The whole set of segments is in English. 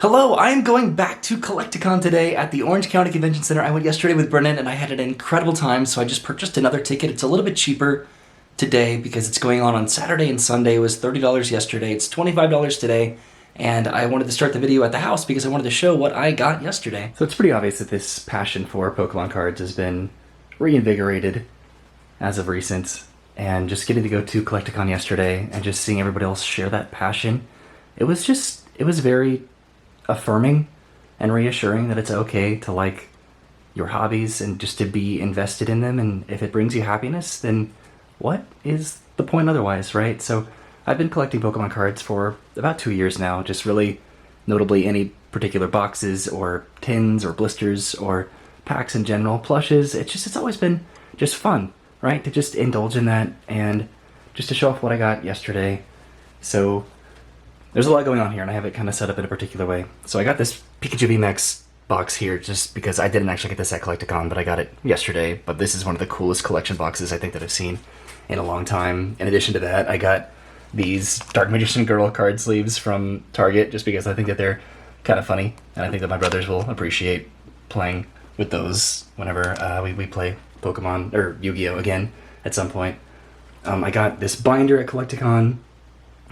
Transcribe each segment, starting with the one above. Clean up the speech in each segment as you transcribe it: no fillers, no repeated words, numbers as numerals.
Hello, I am going back to Collecticon today at the Orange County Convention Center. I went yesterday with Brennan and I had an incredible time, so I just purchased another ticket. It's a little bit cheaper today because it's going on Saturday and Sunday. It was $30 yesterday. It's $25 today. And I wanted to start the video at the house because I wanted to show what I got yesterday. So it's pretty obvious that this passion for Pokemon cards has been reinvigorated as of recent. And just getting to go to Collecticon yesterday and just seeing everybody else share that passion, it was very affirming and reassuring that it's okay to like your hobbies and just to be invested in them, and if it brings you happiness, then what is the point otherwise, right? So I've been collecting Pokemon cards for about 2 years now, just really notably any particular boxes or tins or blisters or packs in general, plushes. It's always been just fun, right? To just indulge in that and just to show off what I got yesterday. So there's a lot going on here, and I have it kind of set up in a particular way. So I got this Pikachu VMAX box here just because I didn't actually get this at Collecticon, but I got it yesterday. But this is one of the coolest collection boxes I think that I've seen in a long time. In addition to that, I got these Dark Magician Girl card sleeves from Target just because I think that they're kind of funny, and I think that my brothers will appreciate playing with those whenever we play Pokemon or Yu-Gi-Oh! Again at some point. I got this binder at Collecticon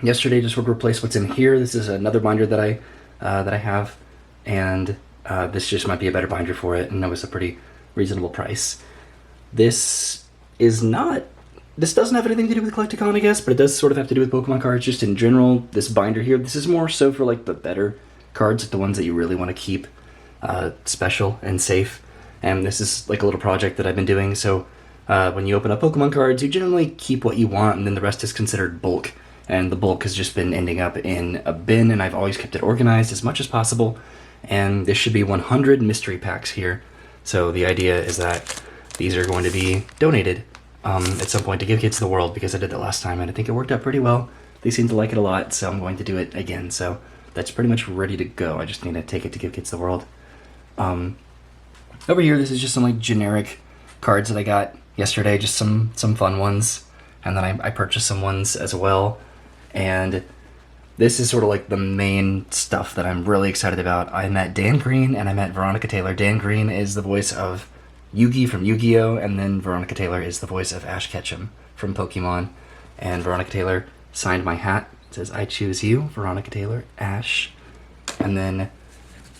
yesterday, just would replace what's in here. This is another binder that I have, and this just might be a better binder for it, and it was a pretty reasonable price. This doesn't have anything to do with Collecticon, I guess, but it does sort of have to do with Pokemon cards just in general. This binder here, this is more so for like the better cards, like the ones that you really want to keep special and safe. And this is like a little project that I've been doing. So when you open up Pokemon cards, you generally keep what you want, and then the rest is considered bulk. And the bulk has just been ending up in a bin, and I've always kept it organized as much as possible. And there should be 100 mystery packs here. So the idea is that these are going to be donated at some point to give kids to the world, because I did that last time and I think it worked out pretty well. They seem to like it a lot, so I'm going to do it again. So that's pretty much ready to go. I just need to take it to give kids to the world. Over here, this is just some like generic cards that I got yesterday, just some fun ones. And then I purchased some ones as well. And this is sort of like the main stuff that I'm really excited about. I met Dan Green and I met Veronica Taylor. Dan Green is the voice of Yugi from Yu-Gi-Oh! And then Veronica Taylor is the voice of Ash Ketchum from Pokemon. And Veronica Taylor signed my hat. It says, "I choose you, Veronica Taylor, Ash." And then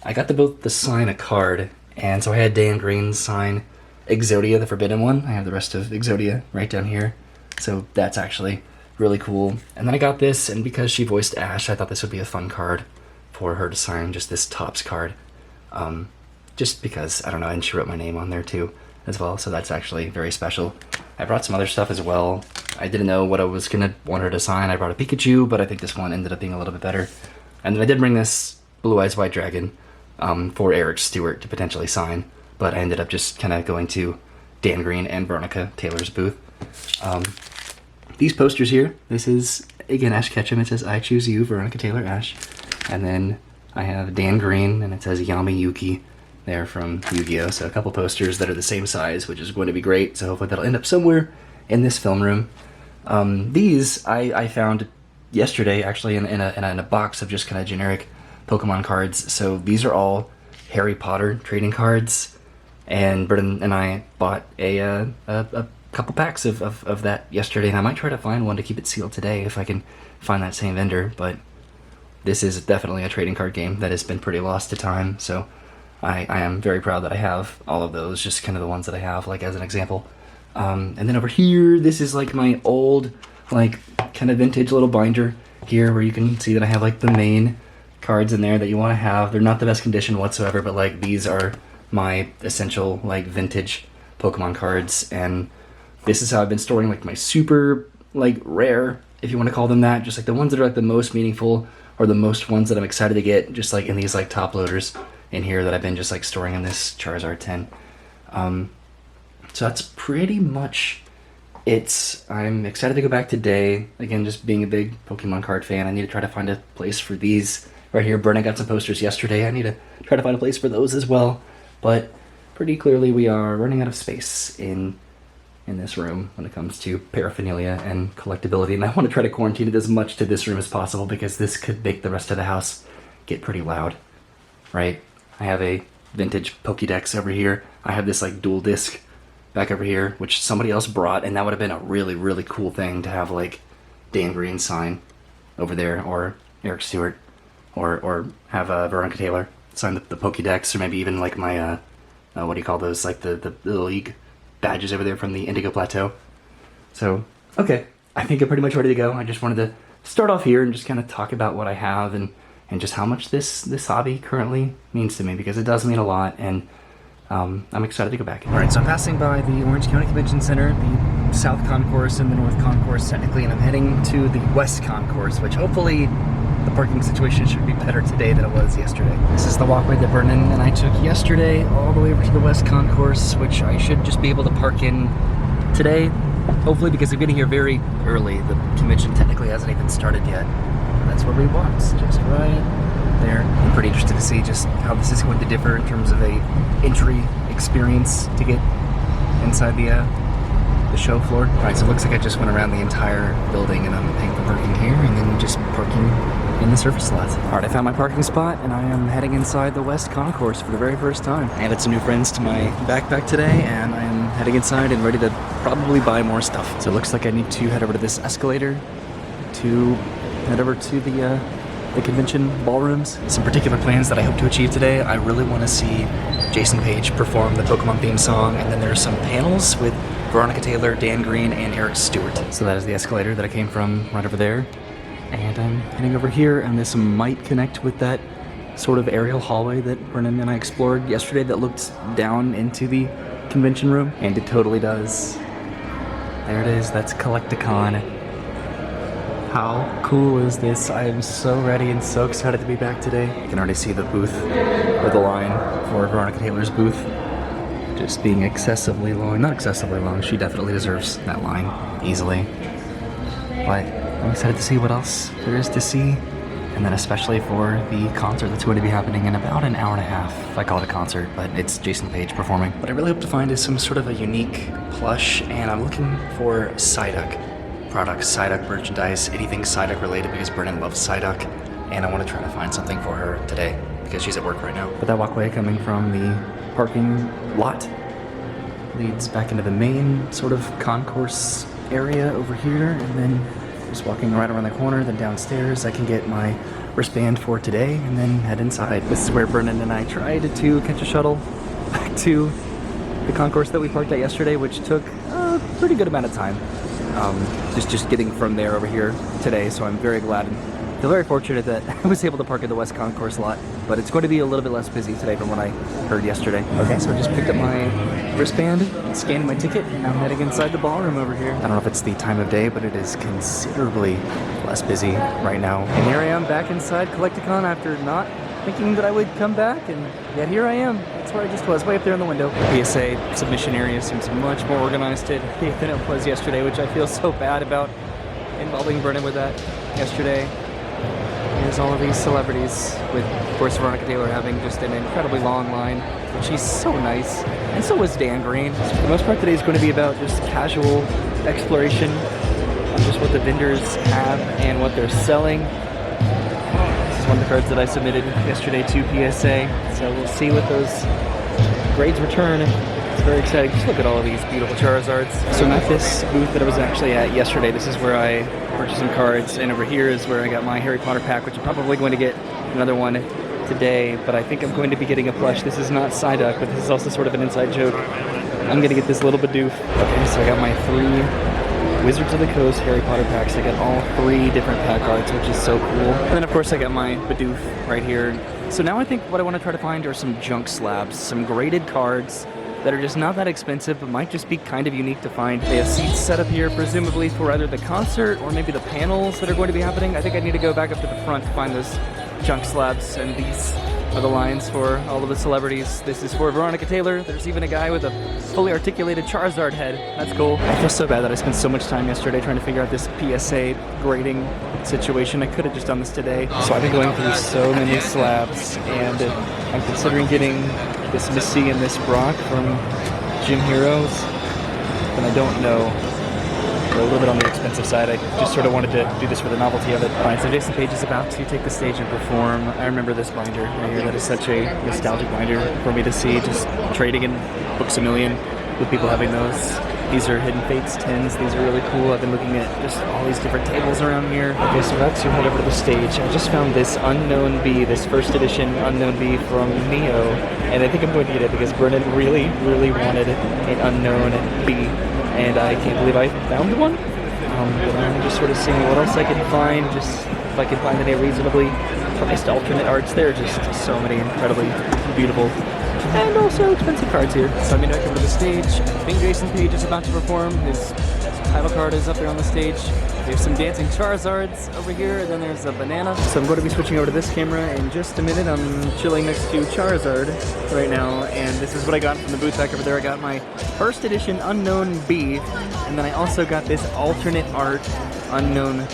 I got both to sign a card. And so I had Dan Green sign Exodia, the Forbidden One. I have the rest of Exodia right down here. So that's actually really cool. And then I got this, and because she voiced Ash, I thought this would be a fun card for her to sign, just this Topps card. Just because, I don't know, and she wrote my name on there too as well, so that's actually very special. I brought some other stuff as well. I didn't know what I was gonna want her to sign. I brought a Pikachu, but I think this one ended up being a little bit better. And then I did bring this Blue Eyes White Dragon for Eric Stewart to potentially sign, but I ended up just kind of going to Dan Green and Veronica Taylor's booth. These posters here, this is, again, Ash Ketchum. It says, "I choose you, Veronica Taylor, Ash." And then I have Dan Green, and it says Yami Yuki there from Yu-Gi-Oh! So a couple posters that are the same size, which is going to be great. So hopefully that'll end up somewhere in this film room. These I found yesterday, actually, in a box of just kind of generic Pokemon cards. So these are all Harry Potter trading cards. And Brendan and I bought a couple packs of that yesterday, and I might try to find one to keep it sealed today if I can find that same vendor. But this is definitely a trading card game that has been pretty lost to time, so I am very proud that I have all of those, just kind of the ones that I have, like as an example. And then over here, this is like my old, like kind of vintage little binder here, where you can see that I have like the main cards in there that you want to have. They're not the best condition whatsoever, but like these are my essential like vintage Pokemon cards, and this is how I've been storing like my super like rare, if you want to call them that, just like the ones that are like the most meaningful or the most ones that I'm excited to get, just like in these like top loaders in here that I've been just like storing in this Charizard 10. So that's pretty much it. I'm excited to go back today. Again, just being a big Pokemon card fan, I need to try to find a place for these right here. Brennan got some posters yesterday. I need to try to find a place for those as well. But pretty clearly we are running out of space in this room when it comes to paraphernalia and collectability, and I want to try to quarantine it as much to this room as possible because this could make the rest of the house get pretty loud. right? I have a vintage Pokédex over here. I have this like dual disc back over here, which somebody else brought, and that would have been a really, really cool thing to have like Dan Green sign over there, or Eric Stewart, or have Veronica Taylor sign the Pokédex, or maybe even like my, what do you call those, like the league badges over there from the Indigo Plateau. So, okay, I think I'm pretty much ready to go. I just wanted to start off here and just kind of talk about what I have and just how much this hobby currently means to me, because it does mean a lot, and I'm excited to go back. All right, so I'm passing by the Orange County Convention Center, the South Concourse and the North Concourse technically, and I'm heading to the West Concourse, which hopefully the parking situation should be better today than it was yesterday. This is the walkway that Vernon and I took yesterday all the way over to the West Concourse, which I should just be able to park in today, hopefully, because I'm getting here very early. The convention technically hasn't even started yet. That's where we walked, just right there. I'm pretty interested to see just how this is going to differ in terms of a entry experience to get inside the show floor. All right, so it looks like I just went around the entire building, and I'm paying for parking here and then just parking in the surface slots. All right, I found my parking spot, and I am heading inside the West Concourse for the very first time. I added some new friends to my backpack today, and I am heading inside and ready to probably buy more stuff. So it looks like I need to head over to this escalator to head over to the convention ballrooms. Some particular plans that I hope to achieve today. I really want to see Jason Page perform the Pokemon theme song, and then there's some panels with Veronica Taylor, Dan Green, and Eric Stewart. So that is the escalator that I came from right over there. And I'm heading over here, and this might connect with that sort of aerial hallway that Vernon and I explored yesterday that looked down into the convention room. And it totally does. There it is, that's Collecticon. How cool is this? I am so ready and so excited to be back today. You can already see the booth, or the line for Veronica Taylor's booth, just being excessively long. Not excessively long, she definitely deserves that line, easily. But I'm excited to see what else there is to see, and then especially for the concert that's going to be happening in about an hour and a half. I call it a concert, but it's Jason Page performing. What I really hope to find is some sort of a unique plush, and I'm looking for Psyduck products, Psyduck merchandise, anything Psyduck related, because Brennan loves Psyduck, and I want to try to find something for her today because she's at work right now. But that walkway coming from the parking lot leads back into the main sort of concourse area over here, and then just walking right around the corner, then downstairs I can get my wristband for today and then head inside. This is where Brennan and I tried to catch a shuttle back to the concourse that we parked at yesterday, which took a pretty good amount of time. Just getting from there over here today, so I'm very glad and feel very fortunate that I was able to park at the West Concourse lot, but it's going to be a little bit less busy today from what I heard yesterday. Okay, so I just picked up my wristband, scanned my ticket, and I'm heading inside the ballroom over here. I don't know if it's the time of day, but it is considerably less busy right now. And here I am back inside Collecticon after not thinking that I would come back, and yet here I am. That's where I just was, way up there in the window. The PSA submission area seems much more organized today than it was yesterday, which I feel so bad about involving Brennan with that yesterday. Here's all of these celebrities, with, of course, Veronica Taylor having just an incredibly long line. She's so nice, and so is Dan Green. So for the most part, today is going to be about just casual exploration on just what the vendors have and what they're selling. One of the cards that I submitted yesterday to PSA, so we'll see what those grades return. It's very exciting. Just look at all of these beautiful Charizards. So at this booth that I was actually at yesterday, this is where I purchased some cards, and over here is where I got my Harry Potter pack, which I'm probably going to get another one today, but I think I'm going to be getting a plush. This is not Psyduck, but this is also sort of an inside joke. I'm going to get this little Bidoof. Okay, so I got my 3 Wizards of the Coast Harry Potter packs. I got all 3 different pack arts, which is so cool. And then of course I got my Bidoof right here. So now I think what I want to try to find are some junk slabs, some graded cards that are just not that expensive, but might just be kind of unique to find. They have seats set up here, presumably for either the concert or maybe the panels that are going to be happening. I think I need to go back up to the front to find those junk slabs, and these are the lines for all of the celebrities. This is for Veronica Taylor. There's even a guy with a fully articulated Charizard head. That's cool. I feel so bad that I spent so much time yesterday trying to figure out this PSA grading situation. I could have just done this today. So I've been going through so many slabs, and I'm considering getting this Missy and this Brock from Gym Heroes, but I don't know They're a little bit on the expensive side. I just sort of wanted to do this for the novelty of it. Alright, so Jason Page is about to take the stage and perform. I remember this binder right here. That is such a nostalgic binder for me to see. Just trading in Books A Million with people having those. These are Hidden Fates tins. These are really cool. I've been looking at just all these different tables around here. Okay, so we're about to head over to the stage. I just found this Unknown Bee, this first edition Unknown Bee from Neo, and I think I'm going to get it because Brennan really, really wanted an Unknown Bee, and I can't believe I found one. But I'm just sort of seeing what else I can find, just if I can find any reasonably priced alternate arts. There are just so many incredibly beautiful and also expensive cards here. So I'm going to back over to the stage. I think Jason Page is about to perform. His title card is up there on the stage. There's some dancing Charizards over here, and then there's a banana. So I'm going to be switching over to this camera in just a minute. I'm chilling next to Charizard right now, and this is what I got from the booth back over there. I got my first edition Unknown Bee, and then I also got this alternate art Unknown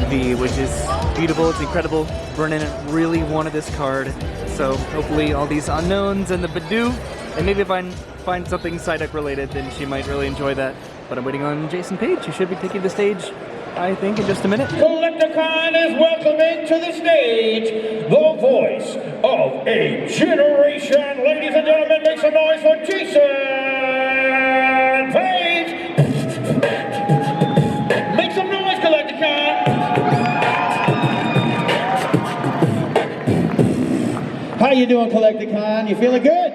Bee, which is beautiful. It's incredible. Brennan really wanted this card, so hopefully all these unknowns and the Badoo, and maybe if I find something Psyduck related, then she might really enjoy that. But I'm waiting on Jason Page, who should be taking the stage, I think, in just a minute. Collecticon is welcoming to the stage the voice of a generation. Ladies and gentlemen, make some noise for Jason Page. Make some noise, Collecticon. How you doing, Collecticon? You feeling good?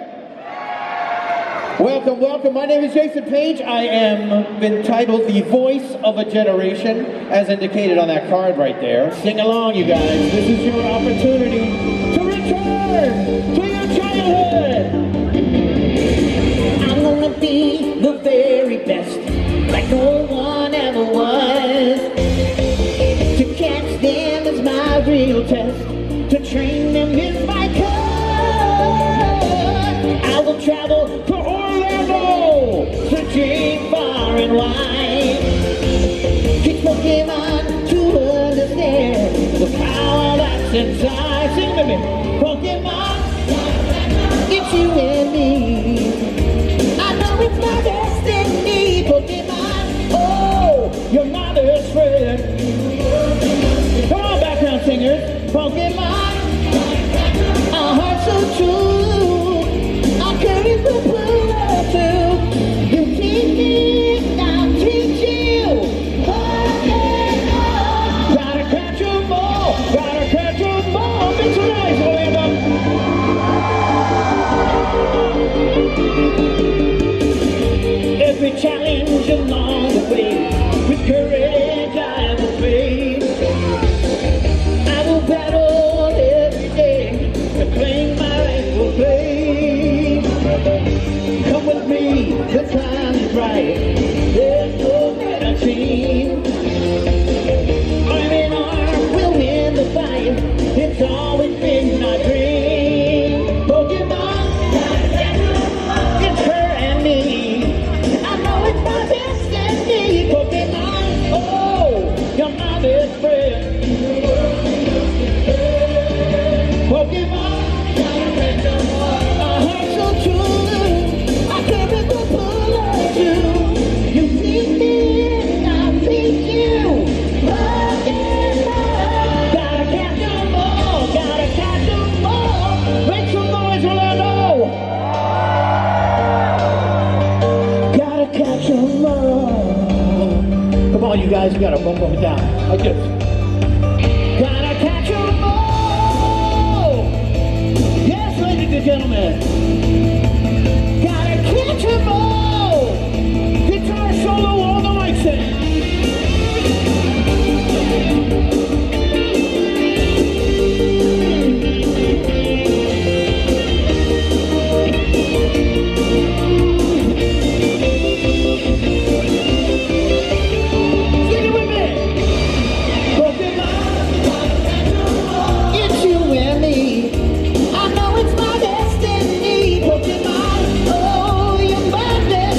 Welcome, welcome. My name is Jason Page. I am entitled the voice of a generation, as indicated on that card right there. Sing along, you guys. This is your opportunity to return to your childhood. I'm gonna be the very best, like no one ever was. To catch them is my real test. To train them is my cause. I will travel to Orlando, searching far and wide. Teach Pokemon to understand the power that's inside. Sing with me. Pokemon, it's you and me. I know it's my destiny. Pokemon, oh, you're my best friend. Come on, background singers. Pokemon, our hearts so true. Our courage will pull us through. You teach me, I'll teach you. Pokemon, gotta catch 'em all, gotta catch 'em all. Make some noise, Orlando. Every challenge along the way, with courage I will face. Battle every day to claim my rightful place. Come with me, the time is right. There's no better team. Arm in arm, we'll win the fight. It's always been my dream. Pokemon, it's her and me. I know it's my destiny. Pokemon, oh, you're my best friend. Pokemon, our hearts so true. I can't let the pull us through. You teach me, I'll teach you. Pokemon, gotta catch 'em all, gotta catch 'em all. Make some noise, Orlando. Gotta catch 'em all. Come on, you guys, you gotta bump it down like this. Gotta catch 'em all. Yes, ladies and gentlemen. Gotta catch 'em all. Guitar solo on the mic set. Sing it with me. Pokemon, it's you and me. I know it's my destiny. Pokemon, oh, you're my best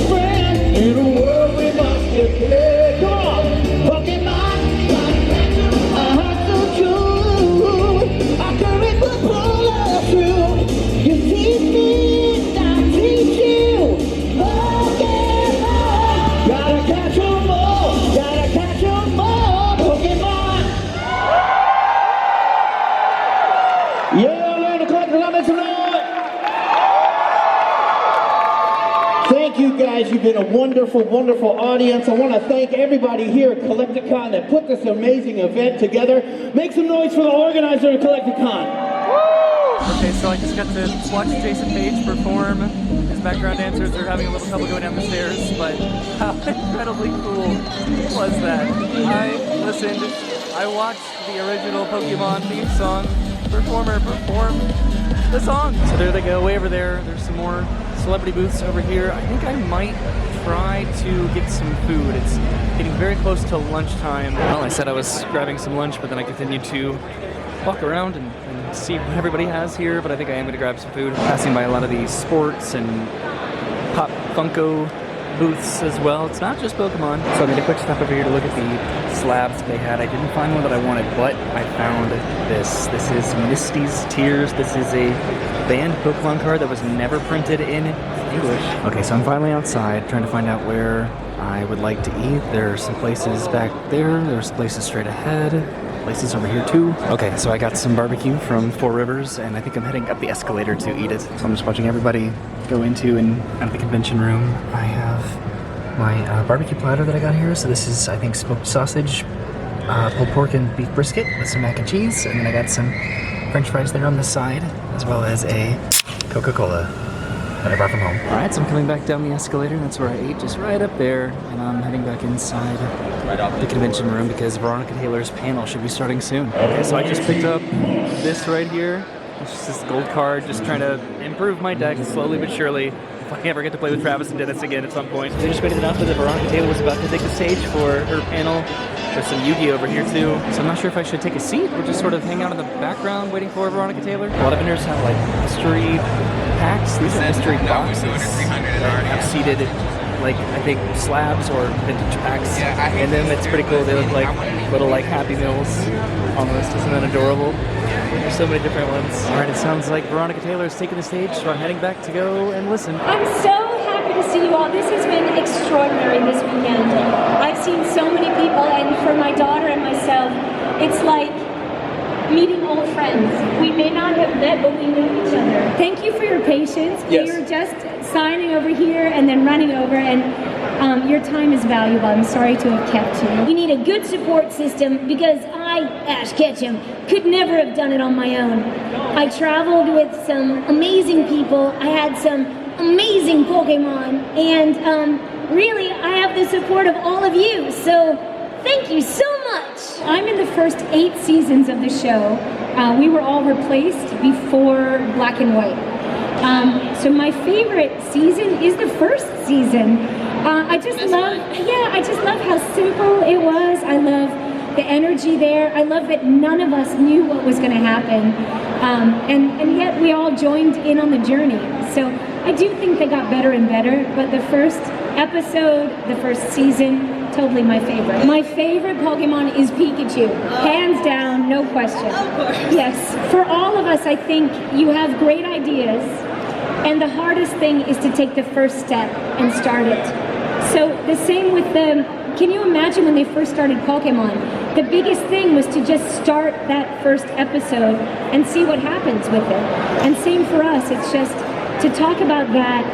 thank you guys. You've been a wonderful, wonderful audience. I want to thank everybody here at Collecticon that put this amazing event together. Make some noise for the organizer of Collecticon. Okay, so I just got to watch Jason Page perform. His background dancers are having a little trouble going down the stairs, but how incredibly cool was that? I listened, I watched the original Pokemon theme song performer perform the song. So there they go, way over there. There's some more celebrity booths over here. I think I might try to get some food. It's getting very close to lunchtime. Well, I said I was grabbing some lunch, but then I continued to walk around and see what everybody has here, but I think I am going to grab some food. Passing by a lot of these sports and Pop Funko booths as well. It's not just Pokemon. So I made a quick stop over here to look at the slabs that they had. I didn't find one that I wanted, but I found this. This is Misty's Tears. This is a banned Pokemon card that was never printed in English. Okay, so I'm finally outside trying to find out where I would like to eat. There are some places back there. There's places straight ahead. Places over here too. Okay, so I got some barbecue from Four Rivers, and I think I'm heading up the escalator to eat it. So I'm just watching everybody go into and out of the convention room. I have my barbecue platter that I got here. So this is, I think, smoked sausage, pulled pork and beef brisket with some mac and cheese, and then I got some French fries there on the side, as well as a Coca-Cola that I brought from home. All right, so I'm coming back down the escalator. That's where I ate, just right up there, and I'm heading back inside the convention room because Veronica Taylor's panel should be starting soon. Okay, so I just picked up this right here. It's just this gold card, just trying to improve my deck slowly but surely. If I ever get to play with Travis and Dennis again at some point. They just made an announcement that Veronica Taylor was about to take the stage for her panel. There's some Yu-Gi-Oh over here too. So I'm not sure if I should take a seat or just sort of hang out in the background waiting for Veronica Taylor. A lot of vendors have like mystery packs. These are mystery boxes. I've seated like, I think, slabs or vintage packs in them. It's pretty cool. They look like little like Happy Meals almost. Isn't that adorable? There's so many different ones. All right, it sounds like Veronica Taylor is taking the stage, so I'm heading back to go and listen. I'm so happy to see you all. This has been extraordinary this weekend. I've seen so many people, and for my daughter and myself, it's like meeting old friends. We may not have met, but we know each other. Thank you for your patience. Yes. We were just signing over here and then running over, and your time is valuable. I'm sorry to have kept you. You need a good support system because I, Ash Ketchum, could never have done it on my own. I traveled with some amazing people. I had some amazing Pokemon, and really, I have the support of all of you. So thank you so much. I'm in the first 8 seasons of the show. We were all replaced before Black and White. So my favorite season is the first season. I just love how simple it was. I love the energy there. I love that none of us knew what was going to happen. And yet we all joined in on the journey. So I do think they got better and better, but the first episode, the first season, totally my favorite. My favorite Pokemon is Pikachu. Hands down, no question. Of course. Yes. For all of us, I think you have great ideas, and the hardest thing is to take the first step and start it. So the same with can you imagine when they first started Pokemon? The biggest thing was to just start that first episode and see what happens with it. And same for us, it's just to talk about that.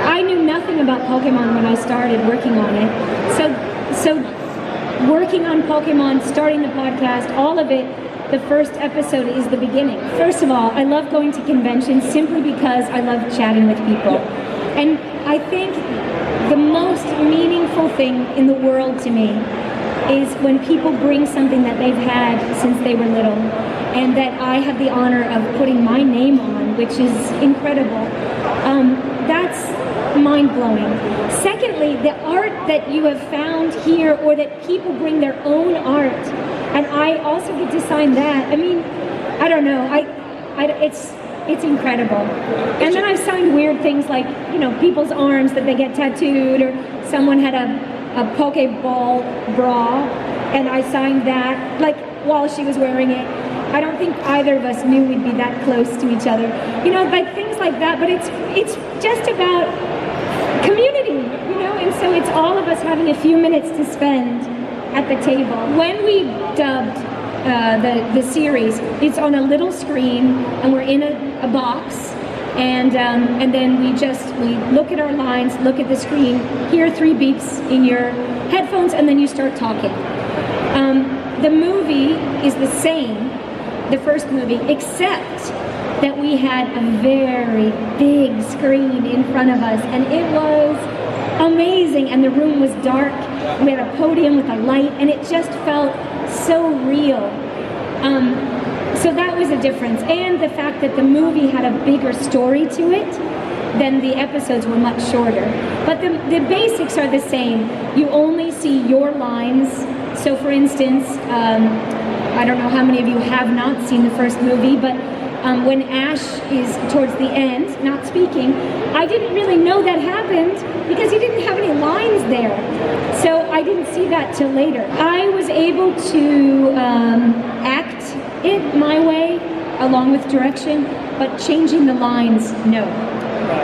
I knew nothing about Pokemon when I started working on it. So working on Pokemon, starting the podcast, all of it, the first episode is the beginning. First of all, I love going to conventions simply because I love chatting with people. And I think the most meaningful thing in the world to me is when people bring something that they've had since they were little, and that I have the honor of putting my name on, which is incredible. That's mind-blowing. Secondly, the art that you have found here, or that people bring their own art, and I also get to sign that. I mean, I don't know. It's incredible. And then I've signed weird things like, you know, people's arms that they get tattooed, or someone had a Pokeball bra, and I signed that, like, while she was wearing it. I don't think either of us knew we'd be that close to each other. You know, like things like that, but it's just about community, you know, and so it's all of us having a few minutes to spend at the table. When we dubbed the series, it's on a little screen, and we're in a box, And then we look at our lines, look at the screen, hear 3 beeps in your headphones, and then you start talking. The movie is the same, the first movie, except that we had a very big screen in front of us, and it was amazing, and the room was dark. We had a podium with a light, and it just felt so real. So that was a difference, and the fact that the movie had a bigger story to it than the episodes were much shorter. But the basics are the same. You only see your lines. So for instance, I don't know how many of you have not seen the first movie, but when Ash is towards the end, not speaking, I didn't really know that happened because he didn't have any lines there. So I didn't see that till later. I was able to act it my way, along with direction, but changing the lines, no.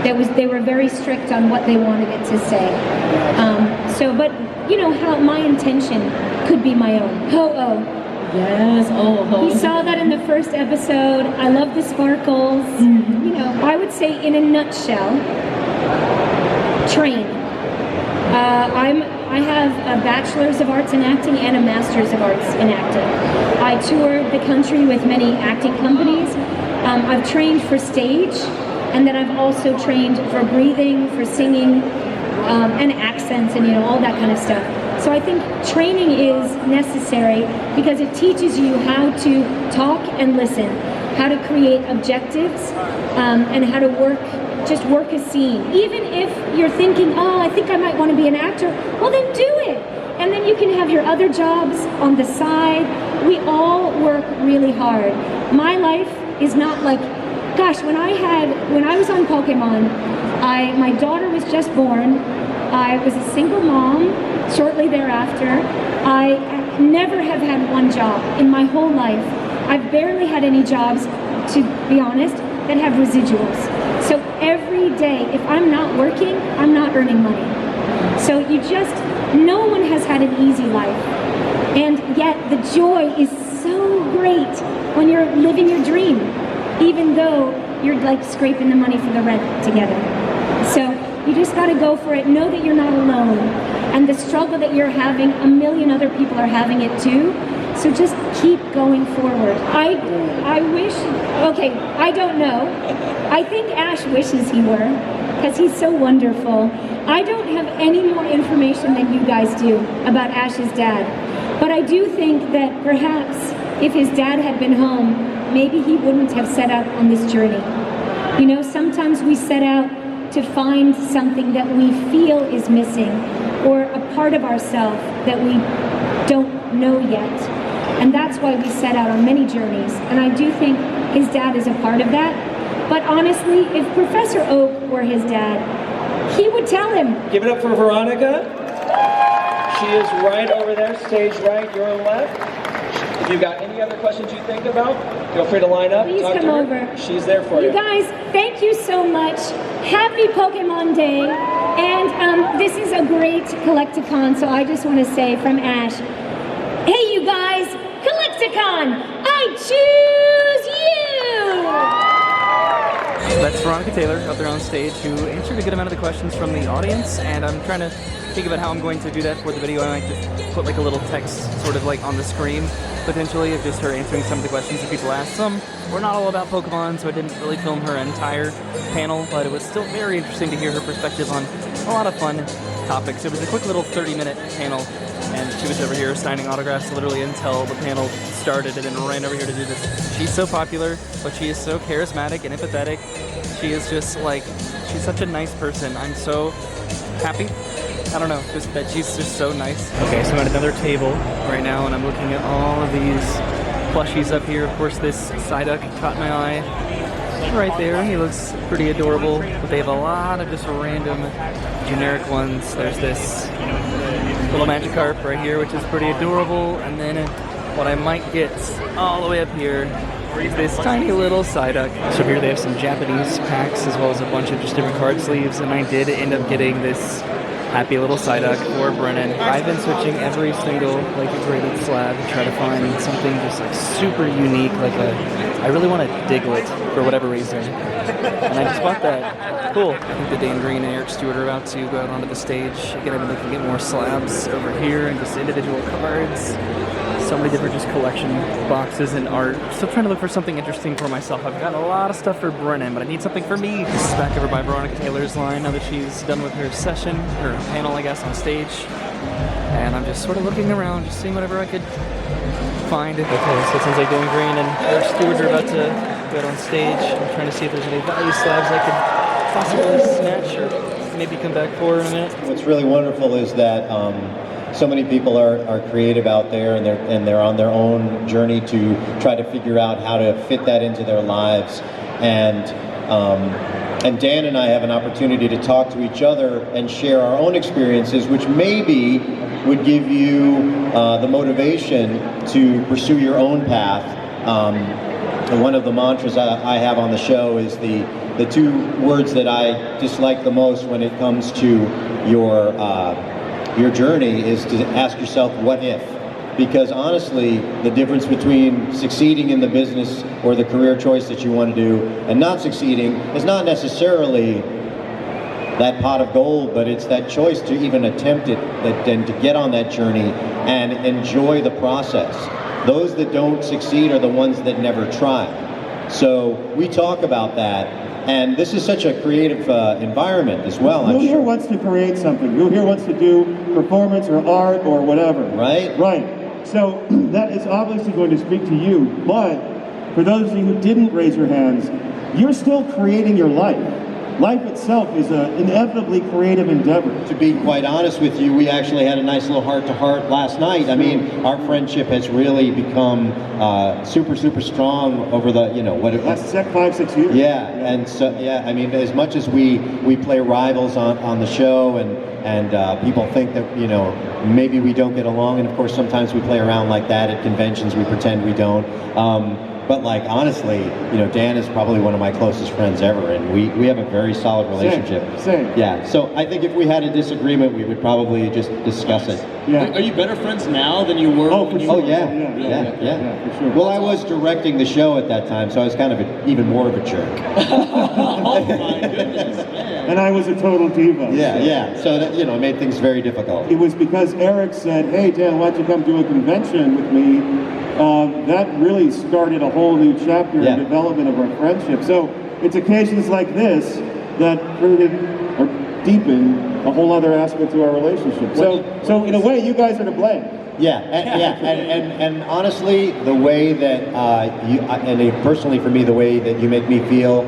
They were very strict on what they wanted it to say. But you know how my intention could be my own. Ho-oh. Yes, oh. We saw that in the first episode. I love the sparkles. You know, I would say in a nutshell, train. I have a bachelor's of arts in acting and a master's of arts in acting. I toured the country with many acting companies. I've trained for stage, and then I've also trained for breathing, for singing, and accents, and you know, all that kind of stuff. So I think training is necessary because it teaches you how to talk and listen, how to create objectives, and how to work a scene. Even if you're thinking, oh, I think I might want to be an actor, well then do it. And then you can have your other jobs on the side. We all work really hard. My life is not like, gosh, when I was on Pokémon, my daughter was just born. I was a single mom shortly thereafter. I never have had one job in my whole life. I've barely had any jobs, to be honest, that have residuals. So every day, if I'm not working, I'm not earning money. So no one has had an easy life. And yet the joy is so great when you're living your dream, even though you're like scraping the money for the rent together. So you just gotta go for it. Know that you're not alone. And the struggle that you're having, a million other people are having it too. So just keep going forward. I wish, okay, I don't know. I think Ash wishes he were, because he's so wonderful. I don't have any more information than you guys do about Ash's dad. But I do think that perhaps if his dad had been home, maybe he wouldn't have set out on this journey. You know, sometimes we set out to find something that we feel is missing, or a part of ourselves that we don't know yet. And that's why we set out on many journeys. And I do think his dad is a part of that. But honestly, if Professor Oak were his dad, he would tell him. Give it up for Veronica. She is right over there, stage right, your left. If you've got any other questions you think about, feel free to line up. Please talk come to her. over. She's there for you. You guys, thank you so much. Happy Pokemon Day. And this is a great Collecticon, so I just want to say from Ash, hey you guys, Collecticon, I choose you! That's Veronica Taylor out there on stage, who answered a good amount of the questions from the audience, and I'm trying to think about how I'm going to do that for the video. I might just put like a little text sort of like on the screen, potentially, of just her answering some of the questions that people asked. Some were not all about Pokemon, so I didn't really film her entire panel, but it was still very interesting to hear her perspective on a lot of fun topics. It was a quick little 30-minute panel, and she was over here signing autographs literally until the panel started, and then ran over here to do this. She's so popular, but she is so charismatic and empathetic. She is just like, she's such a nice person. I'm so happy. I don't know, just that she's just so nice. Okay, so I'm at another table right now, and I'm looking at all of these plushies up here. Of course, this Psyduck caught my eye right there. He looks pretty adorable, but they have a lot of just random generic ones. There's this little Magikarp right here, which is pretty adorable, and then what I might get all the way up here is this tiny little Psyduck. So here they have some Japanese packs, as well as a bunch of just different card sleeves, and I did end up getting this Happy little Psyduck for Brennan. I've been switching every single like graded slab to try to find something just like super unique. I really want a Diglett for whatever reason, and I just bought that. Cool. I think the Dan Green and Eric Stewart are about to go out onto the stage. Again, I've been looking at more slabs over here and just individual cards. So many different just collection boxes and art. Still trying to look for something interesting for myself. I've got a lot of stuff for Brennan, but I need something for me. This is back over by Veronica Taylor's line now that she's done with her session, her panel, I guess, on stage. And I'm just sort of looking around, just seeing whatever I could find. Okay, so it sounds like Dan Green and Eric Stewart are about to go out on stage. I'm trying to see if there's any value slabs I could possibly snatch or maybe come back for in a minute. What's really wonderful is that so many people are creative out there, and they're on their own journey to try to figure out how to fit that into their lives. And Dan and I have an opportunity to talk to each other and share our own experiences, which maybe would give you the motivation to pursue your own path. And one of the mantras I have on the show is the two words that I dislike the most when it comes to your journey is to ask yourself, what if? Because honestly, the difference between succeeding in the business or the career choice that you want to do and not succeeding is not necessarily that pot of gold, but it's that choice to even attempt it and to get on that journey and enjoy the process. Those that don't succeed are the ones that never try. So we talk about that. And this is such a creative environment as well. Who here wants to create something? Who here wants to do performance or art or whatever? Right? Right. So that is obviously going to speak to you, but for those of you who didn't raise your hands, you're still creating your life. Life itself is an inevitably creative endeavor. To be quite honest with you, we actually had a nice little heart-to-heart last night. I mean, our friendship has really become super, super strong over the, Last 5-6 years. Yeah, and so, I mean, as much as we play rivals on the show and people think that, maybe we don't get along, and of course sometimes we play around like that at conventions, we pretend we don't. But honestly, Dan is probably one of my closest friends ever, and we have a very solid relationship. Same. Yeah, so I think if we had a disagreement, we would probably just discuss it. Yeah. Are you better friends now than you were? Oh, for sure. Yeah, for sure. Well, I was directing the show at that time, so I was kind of even more of a jerk. Oh my goodness, man. And I was a total diva. Yeah. So that, it made things very difficult. It was because Eric said, "Hey Dan, why don't you come do a convention with me?" That really started a whole new chapter in development of our friendship. So it's occasions like this that or deepen a whole other aspect to our relationship. So in a way, you guys are to blame. And honestly, the way that personally for me, the way that you make me feel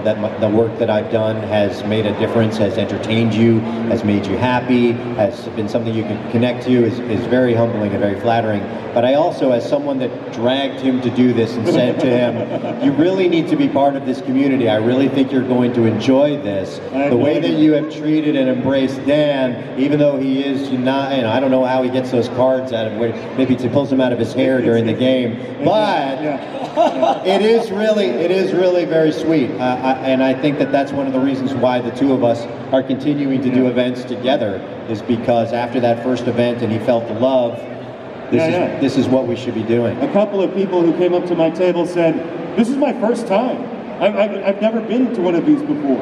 that the work that I've done has made a difference, has entertained you, has made you happy, has been something you can connect to, is very humbling and very flattering. But I also, as someone that dragged him to do this and said to him, you really need to be part of this community. I really think you're going to enjoy this. The way that you have treated and embraced Dan, even though he is not, I don't know how he gets those cards out of maybe he pulls them out of his hair during the game, but it is really very sweet, and I think that that's one of the reasons why the two of us are continuing to do events together, is because after that first event and he felt the love, this is what we should be doing. A couple of people who came up to my table said, "This is my first time. I've never been to one of these before,"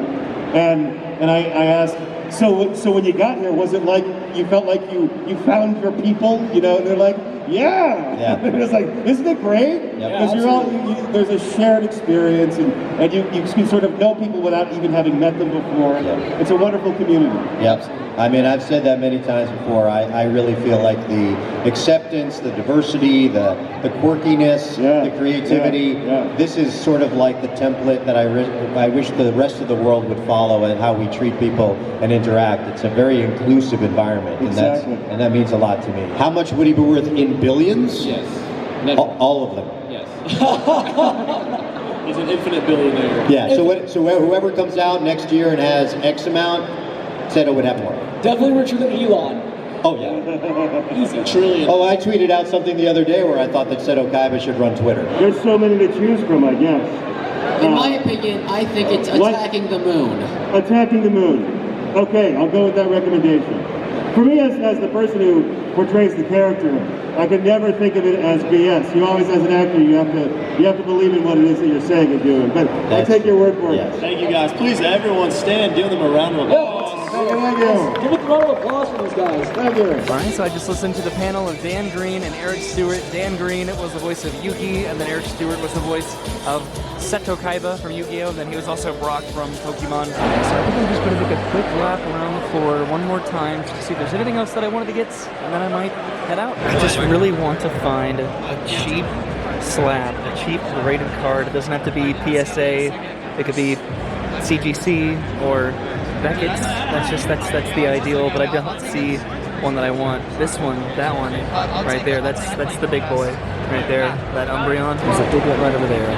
and I asked, So when you got here, was it like you felt like you found your people? And they're like, yeah. It was like, isn't it great? Because you're all there's a shared experience, and you can sort of know people without even having met them before. It's a wonderful community. Yep. I mean, I've said that many times before. I really feel like the acceptance, the diversity, the quirkiness, the creativity. This is sort of like the template that I wish the rest of the world would follow, and how we treat people and interact. It's a very inclusive environment, and that means a lot to me. How much would he be worth in billions? Yes. All of them. Yes. He's an infinite billionaire. Yeah. So whoever comes out next year and has X amount, Seto would have more. Definitely richer than Elon. Oh yeah. Easy. Trillion. Oh, I tweeted out something the other day where I thought that Seto Kaiba should run Twitter. There's so many to choose from, I guess. In my opinion, I think it's attacking the moon. Attacking the moon. Okay, I'll go with that recommendation. For me, as the person who portrays the character, I could never think of it as BS. You always, as an actor, you have to believe in what it is that you're saying and doing. But I'll take your word for it. Thank you guys. Please, everyone stand. Give them a round of applause. Thank you. Give a round of applause for these guys. Thank you. Alright, so I just listened to the panel of Dan Green and Eric Stewart. Dan Green was the voice of Yugi, and then Eric Stewart was the voice of Seto Kaiba from Yu-Gi-Oh! And then he was also Brock from Pokemon. So I think I'm just going to take a quick lap around the floor one more time just to see if there's anything else that I wanted to get, and then I might head out. I just really want to find a cheap slab, a cheap rated card. It doesn't have to be PSA, it could be CGC or Beckett's. That's the ideal, but I don't see one that I want. This one, that one, right there, that's the big boy, right there, that Umbreon. There's a big one right over there.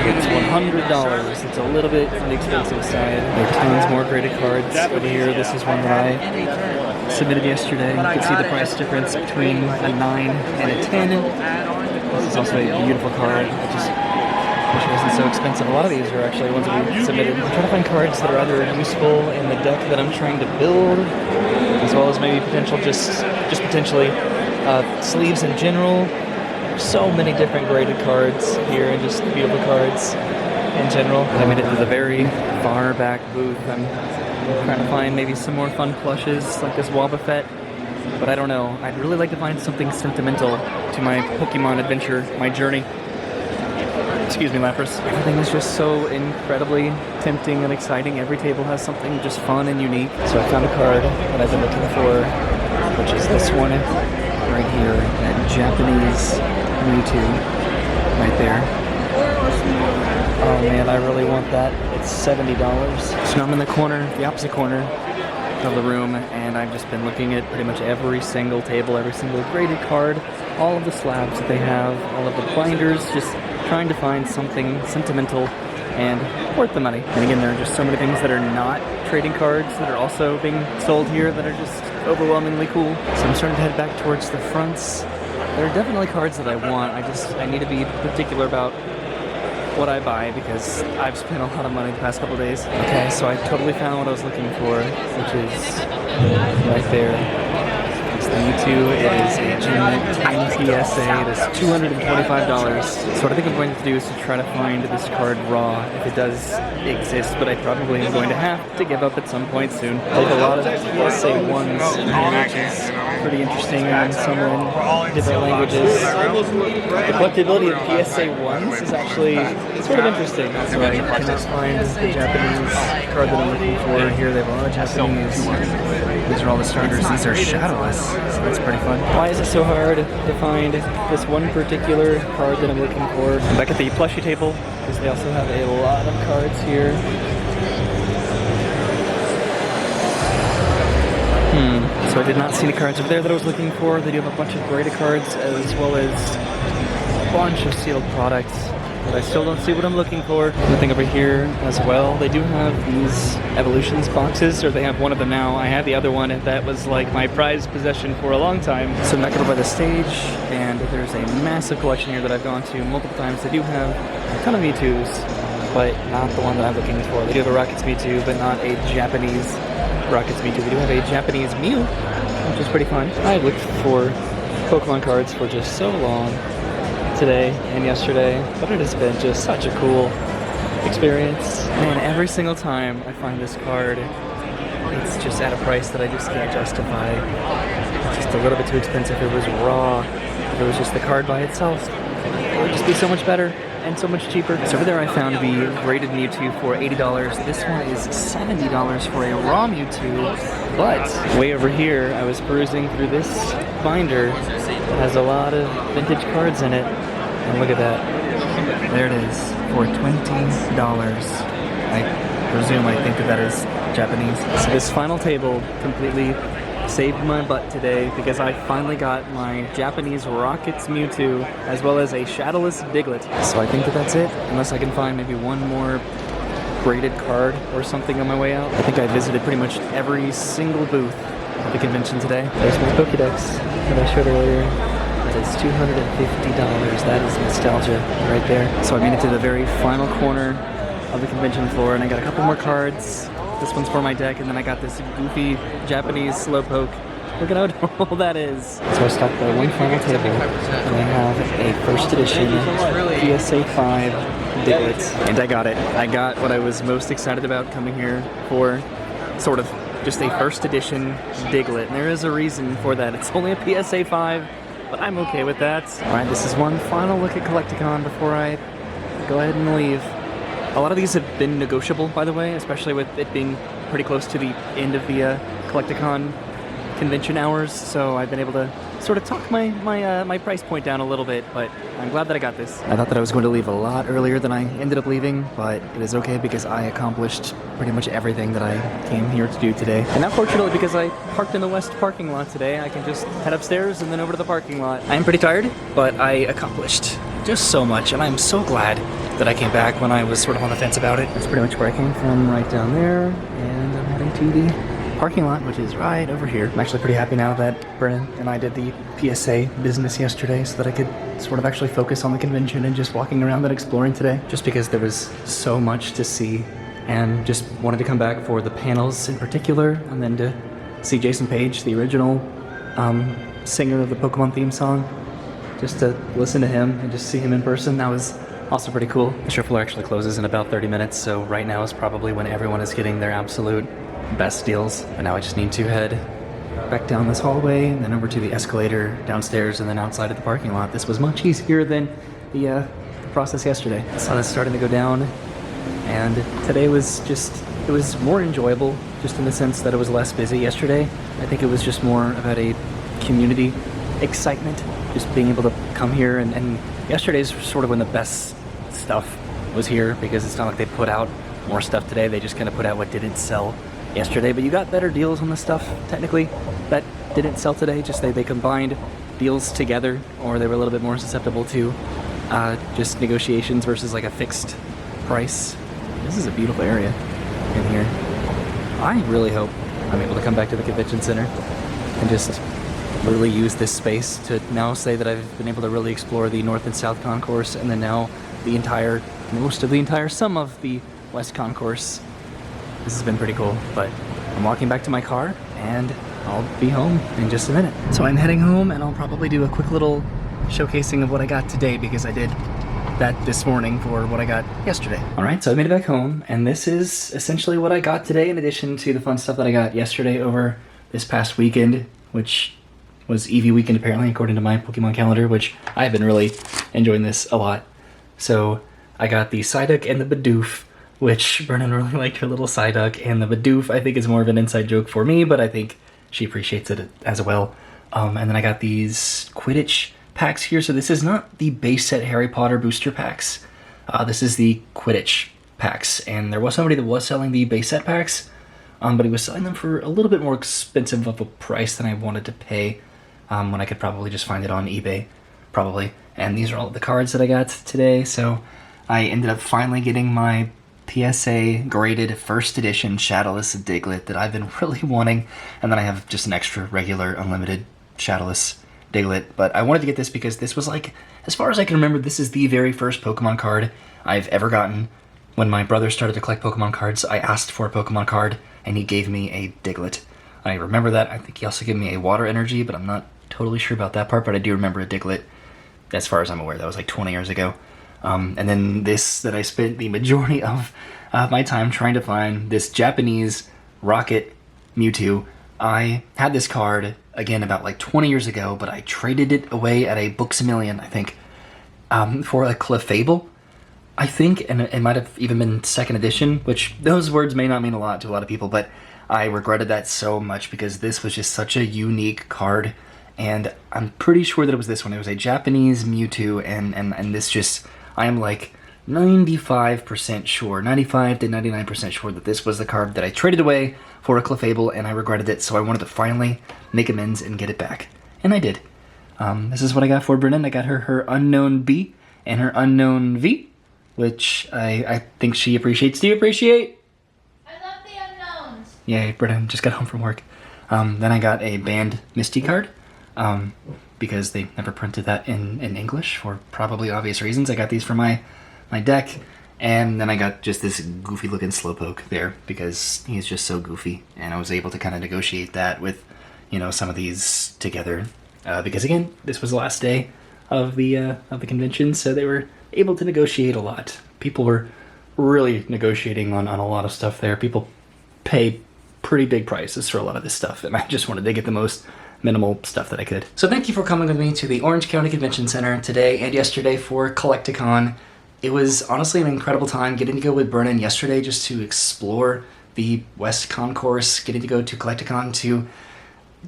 It's $100. It's a little bit on the expensive side. There are tons more graded cards over here. This is one that I submitted yesterday. You can see the price difference between a 9 and a 10. This is also a beautiful card. I just wish it wasn't so expensive. A lot of these are actually ones that we submitted. I'm trying to find cards that are either useful in the deck that I'm trying to build, as well as maybe just potentially sleeves in general. So many different graded cards here and just beautiful cards in general. I made it to the very far back booth. I'm trying to find maybe some more fun plushes like this Wobbuffet, but I don't know. I'd really like to find something sentimental to my Pokemon adventure, my journey. Excuse me, Lapras. Everything is just so incredibly tempting and exciting. Every table has something just fun and unique. So I found a card that I've been looking for, which is this one right here, that Japanese Mewtwo right there. Oh man, I really want that. It's $70. So now I'm in the corner, the opposite corner of the room, and I've just been looking at pretty much every single table, every single graded card, all of the slabs that they have, all of the binders, just trying to find something sentimental and worth the money. And again, there are just so many things that are not trading cards that are also being sold here that are just overwhelmingly cool. So I'm starting to head back towards the fronts. There are definitely cards that I want. I need to be particular about what I buy because I've spent a lot of money the past couple days. Okay, so I totally found what I was looking for, which is right there. It's the Mewtwo. It is a Gen 10 PSA. It is $225. So what I think I'm going to do is to try to find this card raw, if it does exist, but I probably am going to have to give up at some point soon. There's a lot of PSA 1s in here, which is pretty interesting, and some are in different languages. The collectability of PSA 1s is actually sort of interesting. So I cannot find the Japanese card that I'm looking for here. They have a lot of Japanese. These are all the starters. These are shadowless, so that's pretty fun. Why is it so hard to find this one particular card that I'm looking for? I'm back at the plushie table, because they also have a lot of cards here. So I did not see the cards over there that I was looking for. They do have a bunch of graded cards as well as a bunch of sealed products, but I still don't see what I'm looking for. Nothing over here as well. They do have these Evolutions boxes, or they have one of them now. I have the other one, and that was like my prized possession for a long time. So I'm back over by the stage, and there's a massive collection here that I've gone to multiple times. They do have a ton of Mewtwo's, but not the one that I'm looking for. They do have a Rockets Mewtwo, but not a Japanese Rockets Mewtwo. They do have a Japanese Mew, which is pretty fun. I looked for Pokemon cards for just so long today and yesterday, but it has been just such a cool experience. And every single time I find this card, it's just at a price that I just can't justify. It's just a little bit too expensive. If it was raw, if it was just the card by itself, it would just be so much better and so much cheaper. So over there I found the graded Mewtwo for $80. This one is $70 for a raw Mewtwo, but way over here I was perusing through this binder that has a lot of vintage cards in it, and look at that. There it is for $20. I think that is Japanese. So this final table completely saved my butt today because I finally got my Japanese Rockets Mewtwo as well as a shadowless Diglett. So I think that that's it, unless I can find maybe one more graded card or something on my way out. I think I visited pretty much every single booth at the convention today. There's my Pokédex that I showed earlier. That is $250. That is nostalgia right there. So I made it to the very final corner of the convention floor, and I got a couple more cards This one's for my deck, and then I got this goofy Japanese slowpoke. Look at how adorable that is. So I stocked the one final table, and I have a first edition PSA 5 Diglett, and I got it. I got what I was most excited about coming here for, sort of just a first edition Diglett, and there is a reason for that. It's only a PSA 5, but I'm okay with that. Alright, this is one final look at Collecticon before I go ahead and leave. A lot of these have been negotiable, by the way, especially with it being pretty close to the end of the Collecticon convention hours, so I've been able to sort of talk my price point down a little bit, but I'm glad that I got this. I thought that I was going to leave a lot earlier than I ended up leaving, but it is okay because I accomplished pretty much everything that I came here to do today. And now, fortunately, because I parked in the west parking lot today, I can just head upstairs and then over to the parking lot. I am pretty tired, but I accomplished just so much, and I'm so glad that I came back when I was sort of on the fence about it. That's pretty much where I came from, right down there, and I'm heading to the parking lot, which is right over here. I'm actually pretty happy now that Brennan and I did the PSA business yesterday so that I could sort of actually focus on the convention and just walking around and exploring today, just because there was so much to see and just wanted to come back for the panels in particular, and then to see Jason Page, the original singer of the Pokemon theme song, just to listen to him and just see him in person. That was also pretty cool. The show floor actually closes in about 30 minutes, so right now is probably when everyone is getting their absolute best deals. But now I just need to head back down this hallway and then over to the escalator downstairs and then outside of the parking lot. This was much easier than the process yesterday. The sun is starting to go down, and today was just, it was more enjoyable just in the sense that it was less busy yesterday. I think it was just more about a community excitement, just being able to come here, and yesterday's sort of when the best stuff was here, because it's not like they put out more stuff today, they just kind of put out what didn't sell yesterday, but you got better deals on the stuff technically that didn't sell today. Just they combined deals together, or they were a little bit more susceptible to just negotiations versus like a fixed price. This is a beautiful area in here. I really hope I'm able to come back to the convention center and just really use this space to now say that I've been able to really explore the North and South Concourse, and then now the entire, most of the entire sum of the West Concourse. This has been pretty cool, but I'm walking back to my car and I'll be home in just a minute. So I'm heading home, and I'll probably do a quick little showcasing of what I got today, because I did that this morning for what I got yesterday. All right, so I made it back home, and this is essentially what I got today, in addition to the fun stuff that I got yesterday over this past weekend, which was Eevee weekend apparently, according to my Pokemon calendar, which I've been really enjoying this a lot. So I got the Psyduck and the Bidoof, which Brennan really liked her little Psyduck, and the Bidoof I think is more of an inside joke for me, but I think she appreciates it as well. And then I got these Quidditch packs here. So this is not the base set Harry Potter booster packs. This is the Quidditch packs, and there was somebody that was selling the base set packs, but he was selling them for a little bit more expensive of a price than I wanted to pay, when I could probably just find it on eBay, probably. And these are all of the cards that I got today, so I ended up finally getting my PSA graded first edition Shadowless Diglett that I've been really wanting, and then I have just an extra regular unlimited Shadowless Diglett. But I wanted to get this because this was, like, as far as I can remember, this is the very first Pokemon card I've ever gotten. When my brother started to collect Pokemon cards, I asked for a Pokemon card, and he gave me a Diglett. I remember that. I think he also gave me a Water Energy, but I'm not totally sure about that part, but I do remember a Diglett. As far as I'm aware, that was like 20 years ago. And then this, that I spent the majority of my time trying to find, this Japanese Rocket Mewtwo. I had this card, again, about like 20 years ago, but I traded it away at a Books-A-Million, I think, for a Clefable, I think, and it might have even been second edition, which those words may not mean a lot to a lot of people, but I regretted that so much because this was just such a unique card, and I'm pretty sure that it was this one. It was a Japanese Mewtwo, and this just, I am like 95% sure, 95 to 99% sure that this was the card that I traded away for a Clefable, and I regretted it, so I wanted to finally make amends and get it back. And I did. This is what I got for Brennan. I got her Unknown B and her Unknown V, which I think she appreciates. Do you appreciate? I love the unknowns. Yay, Brennan just got home from work. Then I got a Banned Misty card, because they never printed that in English for probably obvious reasons. I got these for my deck, And then I got just this goofy looking Slowpoke there because he's just so goofy. And I was able to kind of negotiate that with, you know, some of these together. Because again, this was the last day of the convention, so they were able to negotiate a lot. People were really negotiating on a lot of stuff there. People pay pretty big prices for a lot of this stuff, and I just wanted to get the most minimal stuff that I could. So thank you for coming with me to the Orange County Convention Center today and yesterday for Collecticon. It was honestly an incredible time getting to go with Brennan yesterday just to explore the West Concourse, getting to go to Collecticon to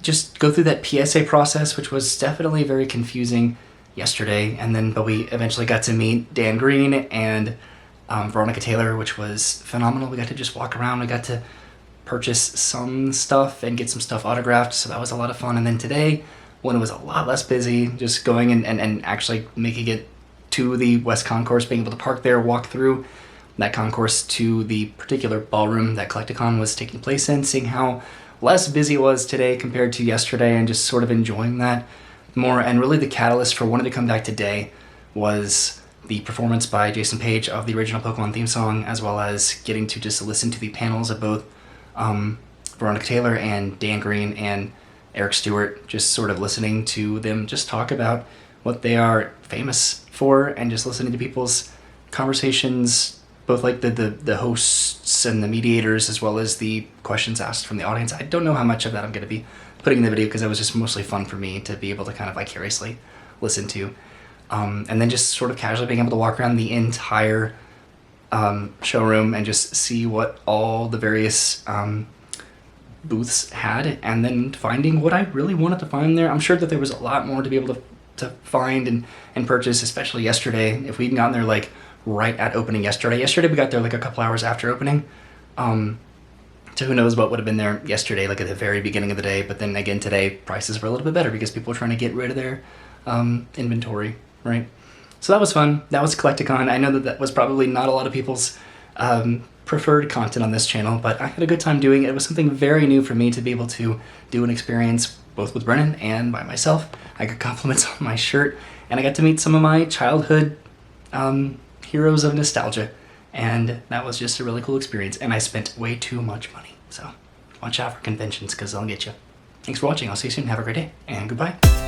just go through that PSA process, which was definitely very confusing yesterday. And then, but we eventually got to meet Dan Green and Veronica Taylor, which was phenomenal. We got to just walk around. We got to purchase some stuff and get some stuff autographed, so that was a lot of fun. And then today, when it was a lot less busy, just going and actually making it to the West Concourse, being able to park there, walk through that concourse to the particular ballroom that Collecticon was taking place in, seeing how less busy it was today compared to yesterday, and just sort of enjoying that more. And really the catalyst for wanting to come back today was the performance by Jason Page of the original Pokemon theme song, as well as getting to just listen to the panels of both Veronica Taylor and Dan Green and Eric Stewart, just sort of listening to them just talk about what they are famous for, and just listening to people's conversations, both like the hosts and the mediators, as well as the questions asked from the audience. I don't know how much of that I'm going to be putting in the video because it was just mostly fun for me to be able to kind of vicariously listen to. And then just sort of casually being able to walk around the entire showroom and just see what all the various booths had, and then finding what I really wanted to find there. I'm sure that there was a lot more to be able to find and purchase, especially yesterday. If we'd gotten there like right at opening yesterday we got there like a couple hours after opening. So who knows what would have been there yesterday, like at the very beginning of the day. But then again, today prices were a little bit better because people were trying to get rid of their inventory, right? So that was fun. That was Collecticon. I know that that was probably not a lot of people's preferred content on this channel, but I had a good time doing it. It was something very new for me to be able to do an experience both with Brennan and by myself. I got compliments on my shirt, and I got to meet some of my childhood heroes of nostalgia, and that was just a really cool experience, and I spent way too much money. So watch out for conventions because they'll get you. Thanks for watching. I'll see you soon. Have a great day, and goodbye.